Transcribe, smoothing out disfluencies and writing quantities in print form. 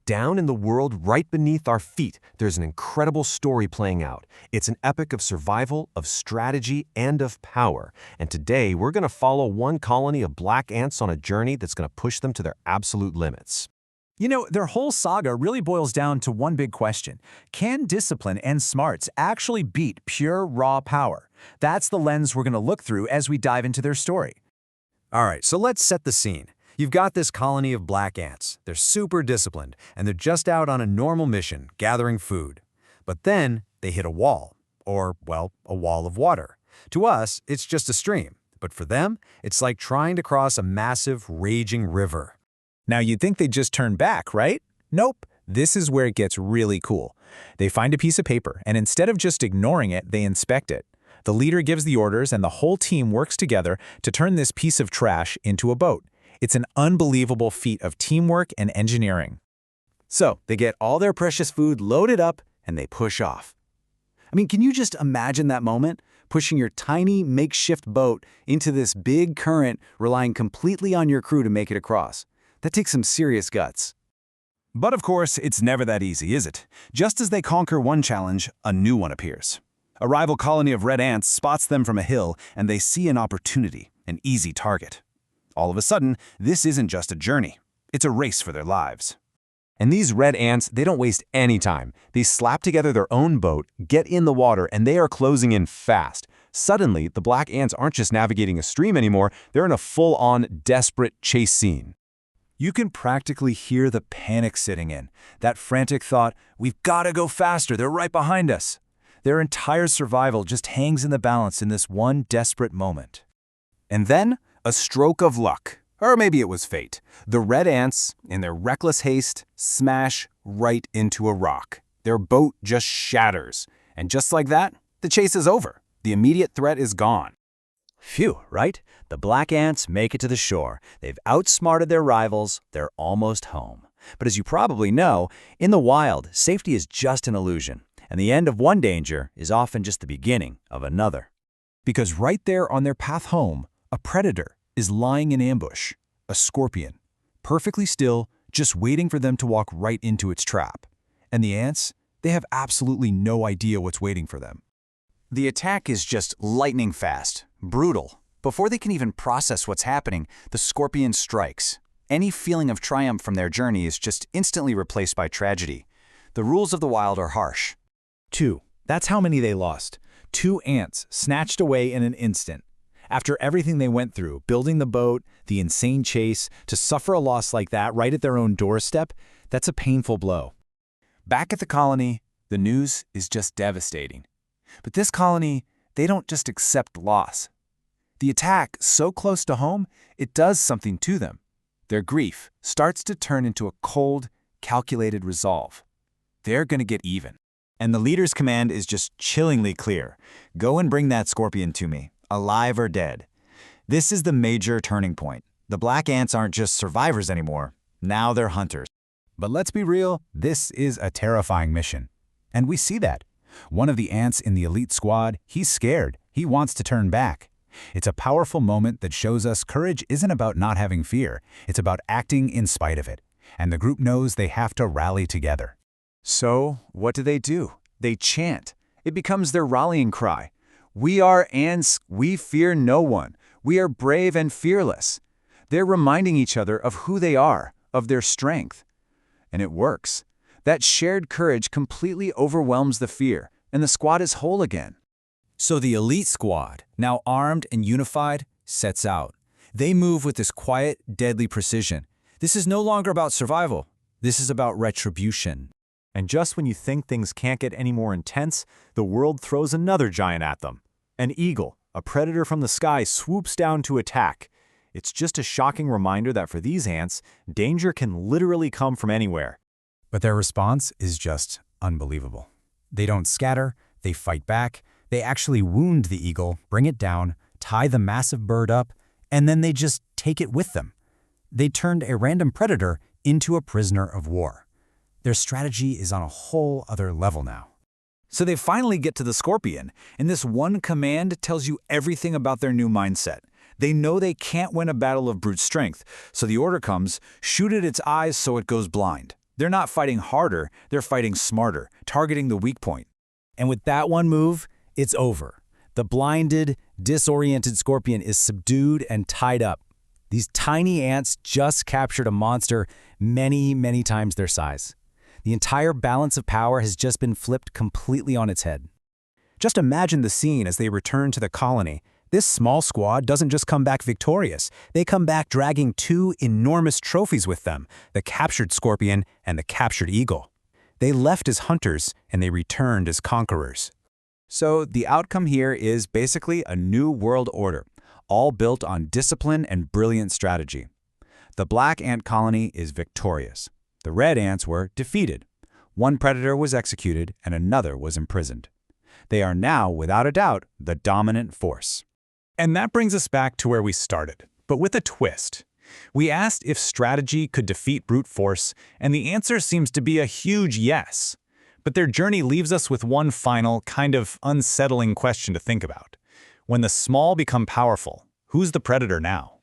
Down in the world right beneath our feet, there's an incredible story playing out. It's an epic of survival, of strategy, and of power. And today, we're going to follow one colony of black ants on a journey that's going to push them to their absolute limits. You know, their whole saga really boils down to one big question. Can discipline and smarts actually beat pure, raw power? That's the lens we're going to look through as we dive into their story. All right, so let's set the scene. You've got this colony of black ants. They're super disciplined, and they're just out on a normal mission, gathering food. But then they hit a wall, or, well, a wall of water. To us, it's just a stream, but for them, it's like trying to cross a massive, raging river. Now, you'd think they'd just turn back, right? Nope. This is where it gets really cool. They find a piece of paper, and instead of just ignoring it, they inspect it. The leader gives the orders, and the whole team works together to turn this piece of trash into a boat. It's an unbelievable feat of teamwork and engineering. So, they get all their precious food loaded up, and they push off. I mean, can you just imagine that moment? Pushing your tiny, makeshift boat into this big current, relying completely on your crew to make it across. That takes some serious guts. But of course, it's never that easy, is it? Just as they conquer one challenge, a new one appears. A rival colony of red ants spots them from a hill, and they see an opportunity, an easy target. All of a sudden, this isn't just a journey. It's a race for their lives. And these red ants, they don't waste any time. They slap together their own boat, get in the water, and they are closing in fast. Suddenly, the black ants aren't just navigating a stream anymore, they're in a full-on, desperate chase scene. You can practically hear the panic sitting in. That frantic thought, we've got to go faster, they're right behind us. Their entire survival just hangs in the balance in this one desperate moment. And then, a stroke of luck, or maybe it was fate. The red ants, in their reckless haste, smash right into a rock. Their boat just shatters. And just like that, the chase is over. The immediate threat is gone. Phew, right? The black ants make it to the shore. They've outsmarted their rivals. They're almost home. But as you probably know, in the wild, safety is just an illusion. And the end of one danger is often just the beginning of another. Because right there on their path home, a predator is lying in ambush, a scorpion, perfectly still, just waiting for them to walk right into its trap. And the ants, they have absolutely no idea what's waiting for them. The attack is just lightning fast, brutal. Before they can even process what's happening, the scorpion strikes. Any feeling of triumph from their journey is just instantly replaced by tragedy. The rules of the wild are harsh. 2. That's how many they lost. 2 ants snatched away in an instant. After everything they went through, building the boat, the insane chase, to suffer a loss like that right at their own doorstep, that's a painful blow. Back at the colony, the news is just devastating. But this colony, they don't just accept loss. The attack, so close to home, it does something to them. Their grief starts to turn into a cold, calculated resolve. They're going to get even. And the leader's command is just chillingly clear. Go and bring that scorpion to me, alive or dead. This is the major turning point. The black ants aren't just survivors anymore. Now they're hunters. But let's be real, this is a terrifying mission. And we see that. One of the ants in the elite squad, he's scared. He wants to turn back. It's a powerful moment that shows us courage isn't about not having fear. It's about acting in spite of it. And the group knows they have to rally together. So, what do? They chant. It becomes their rallying cry. We are ants, we fear no one. We are brave and fearless. They're reminding each other of who they are, of their strength. And it works. That shared courage completely overwhelms the fear, and the squad is whole again. So the elite squad, now armed and unified, sets out. They move with this quiet, deadly precision. This is no longer about survival. This is about retribution. And just when you think things can't get any more intense, the world throws another giant at them. An eagle, a predator from the sky, swoops down to attack. It's just a shocking reminder that for these ants, danger can literally come from anywhere. But their response is just unbelievable. They don't scatter, they fight back, they actually wound the eagle, bring it down, tie the massive bird up, and then they just take it with them. They turned a random predator into a prisoner of war. Their strategy is on a whole other level now. So they finally get to the scorpion, and this one command tells you everything about their new mindset. They know they can't win a battle of brute strength, so the order comes, shoot at its eyes so it goes blind. They're not fighting harder, they're fighting smarter, targeting the weak point. And with that one move, it's over. The blinded, disoriented scorpion is subdued and tied up. These tiny ants just captured a monster many, many times their size. The entire balance of power has just been flipped completely on its head. Just imagine the scene as they return to the colony. This small squad doesn't just come back victorious. They come back dragging two enormous trophies with them, the captured scorpion and the captured eagle. They left as hunters, and they returned as conquerors. So the outcome here is basically a new world order, all built on discipline and brilliant strategy. The black ant colony is victorious. The red ants were defeated. One predator was executed and another was imprisoned. They are now, without a doubt, the dominant force. And that brings us back to where we started, but with a twist. We asked if strategy could defeat brute force, and the answer seems to be a huge yes. But their journey leaves us with one final, kind of unsettling question to think about. When the small become powerful, who's the predator now?